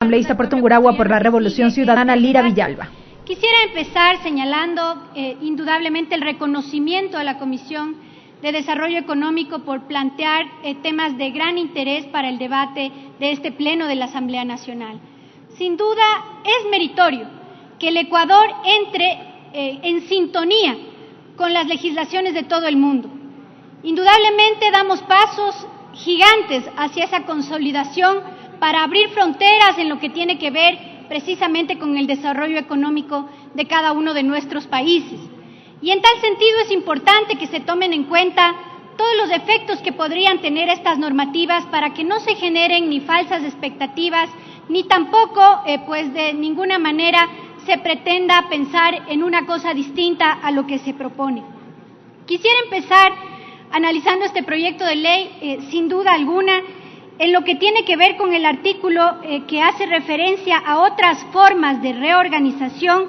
asambleísta por Tungurahua por la Revolución Ciudadana, Lira Villalba. Quisiera empezar señalando indudablemente el reconocimiento a la Comisión de Desarrollo Económico por plantear temas de gran interés para el debate de este Pleno de la Asamblea Nacional. Sin duda es meritorio que el Ecuador entre en sintonía con las legislaciones de todo el mundo. Indudablemente damos pasos gigantes hacia esa consolidación para abrir fronteras en lo que tiene que ver precisamente con el desarrollo económico de cada uno de nuestros países. Y en tal sentido es importante que se tomen en cuenta todos los efectos que podrían tener estas normativas para que no se generen ni falsas expectativas, ni tampoco, pues de ninguna manera se pretenda pensar en una cosa distinta a lo que se propone. Quisiera empezar analizando este proyecto de ley, sin duda alguna, en lo que tiene que ver con el artículo que hace referencia a otras formas de reorganización,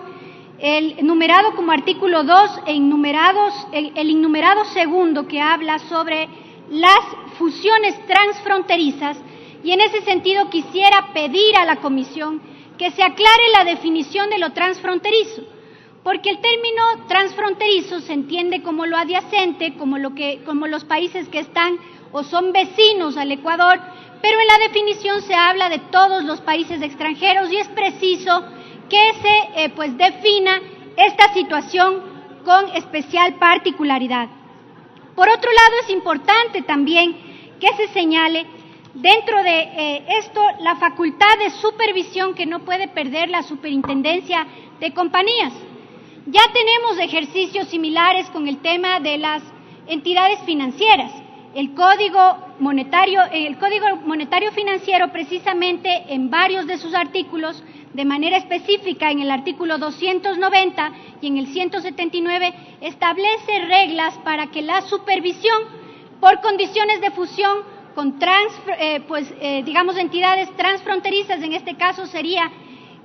el numerado como artículo 2 el innumerado segundo que habla sobre las fusiones transfronterizas, y en ese sentido quisiera pedir a la Comisión que se aclare la definición de lo transfronterizo, porque el término transfronterizo se entiende como lo adyacente, como los países que están o son vecinos al Ecuador, pero en la definición se habla de todos los países extranjeros y es preciso que se defina esta situación con especial particularidad. Por otro lado, es importante también que se señale dentro de esto la facultad de supervisión que no puede perder la Superintendencia de Compañías. Ya tenemos ejercicios similares con el tema de las entidades financieras. El Código Monetario Financiero, precisamente en varios de sus artículos, de manera específica en el artículo 290 y en el 179, establece reglas para que la supervisión por condiciones de fusión con entidades transfronterizas, en este caso sería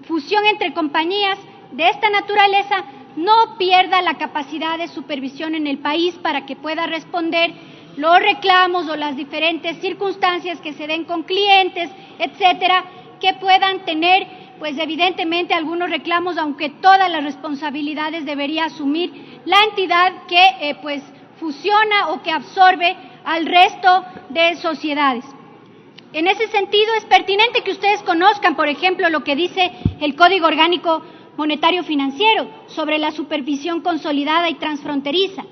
fusión entre compañías de esta naturaleza, no pierda la capacidad de supervisión en el país para que pueda responder los reclamos o las diferentes circunstancias que se den con clientes, etcétera, que puedan tener, pues evidentemente algunos reclamos, aunque todas las responsabilidades debería asumir la entidad que fusiona o que absorbe al resto de sociedades. En ese sentido es pertinente que ustedes conozcan, por ejemplo, lo que dice el Código Orgánico Monetario Financiero sobre la supervisión consolidada y transfronteriza.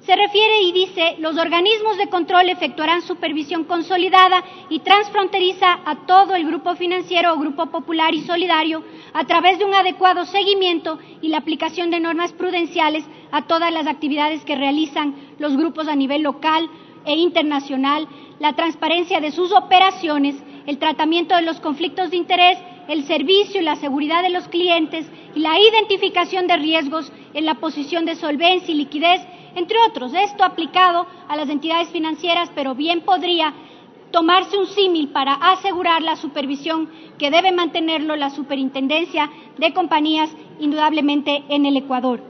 Se refiere y dice: los organismos de control efectuarán supervisión consolidada y transfronteriza a todo el grupo financiero o grupo popular y solidario a través de un adecuado seguimiento y la aplicación de normas prudenciales a todas las actividades que realizan los grupos a nivel local e internacional, la transparencia de sus operaciones, el tratamiento de los conflictos de interés, el servicio y la seguridad de los clientes y la identificación de riesgos en la posición de solvencia y liquidez, entre otros. Esto aplicado a las entidades financieras, pero bien podría tomarse un símil para asegurar la supervisión que debe mantenerlo la Superintendencia de Compañías, indudablemente en el Ecuador.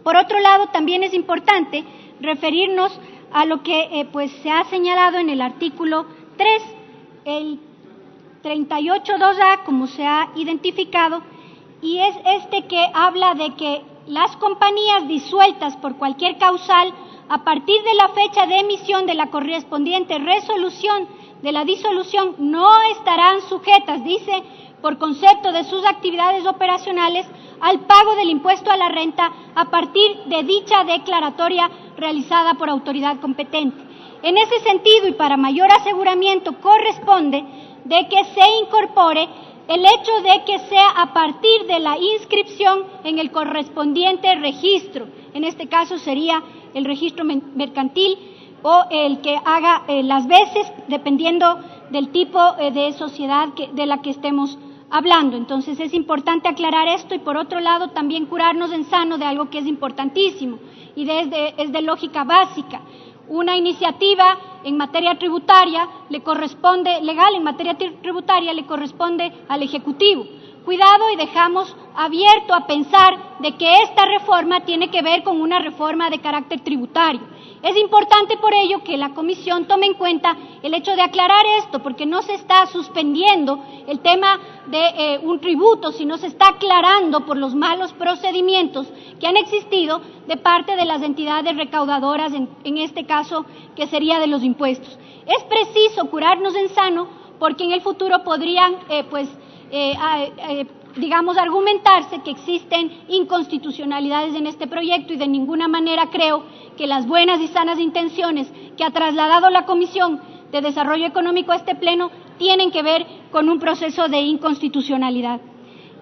Por otro lado, también es importante referirnos a lo que se ha señalado en el artículo 3, el 38.2a, como se ha identificado, y es este que habla de que las compañías disueltas por cualquier causal, a partir de la fecha de emisión de la correspondiente resolución de la disolución, no estarán sujetas, dice, por concepto de sus actividades operacionales, al pago del impuesto a la renta a partir de dicha declaratoria realizada por autoridad competente. En ese sentido, y para mayor aseguramiento, corresponde de que se incorpore el hecho de que sea a partir de la inscripción en el correspondiente registro. En este caso sería el registro mercantil o el que haga las veces, dependiendo del tipo de sociedad de la que estemos hablando. Entonces es importante aclarar esto y, por otro lado, también curarnos en sano de algo que es importantísimo y es de lógica básica. Una iniciativa en materia tributaria legal en materia tributaria le corresponde al Ejecutivo. Cuidado y dejamos abierto a pensar de que esta reforma tiene que ver con una reforma de carácter tributario. Es importante por ello que la Comisión tome en cuenta el hecho de aclarar esto, porque no se está suspendiendo el tema de un tributo, sino se está aclarando por los malos procedimientos que han existido de parte de las entidades recaudadoras, en este caso que sería de los impuestos. Es preciso curarnos en sano, porque en el futuro podrían argumentarse que existen inconstitucionalidades en este proyecto, y de ninguna manera creo que las buenas y sanas intenciones que ha trasladado la Comisión de Desarrollo Económico a este Pleno tienen que ver con un proceso de inconstitucionalidad.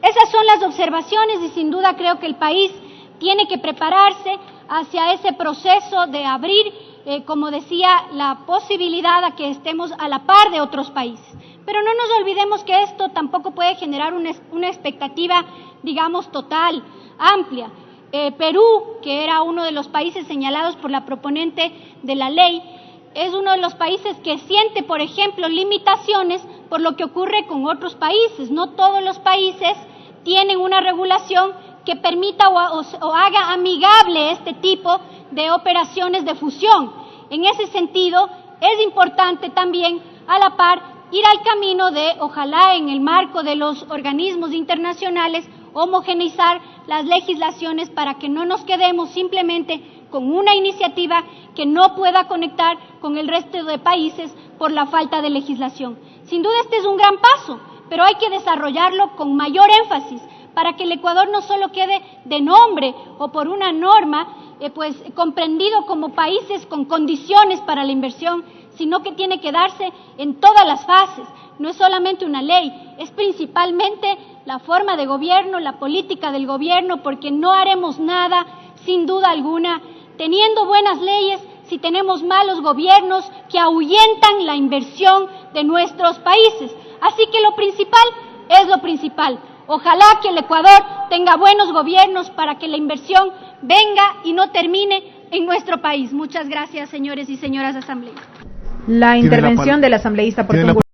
Esas son las observaciones, y sin duda creo que el país tiene que prepararse hacia ese proceso de abrir, como decía, la posibilidad a que estemos a la par de otros países. Pero no nos olvidemos que esto tampoco puede generar una expectativa, digamos, total, amplia. Perú, que era uno de los países señalados por la proponente de la ley, es uno de los países que siente, por ejemplo, limitaciones por lo que ocurre con otros países. No todos los países tienen una regulación que permita o haga amigable este tipo de operaciones de fusión. En ese sentido, es importante también, a la par, ir al camino de, ojalá en el marco de los organismos internacionales, homogeneizar las legislaciones para que no nos quedemos simplemente con una iniciativa que no pueda conectar con el resto de países por la falta de legislación. Sin duda este es un gran paso, pero hay que desarrollarlo con mayor énfasis para que el Ecuador no solo quede de nombre o por una norma comprendido como países con condiciones para la inversión, sino que tiene que darse en todas las fases. No es solamente una ley, es principalmente la forma de gobierno, la política del gobierno, porque no haremos nada, sin duda alguna, teniendo buenas leyes, si tenemos malos gobiernos que ahuyentan la inversión de nuestros países. Así que lo principal es lo principal. Ojalá que el Ecuador tenga buenos gobiernos para que la inversión venga y no termine en nuestro país. Muchas gracias, señores y señoras asambleístas. La intervención del asambleísta Porto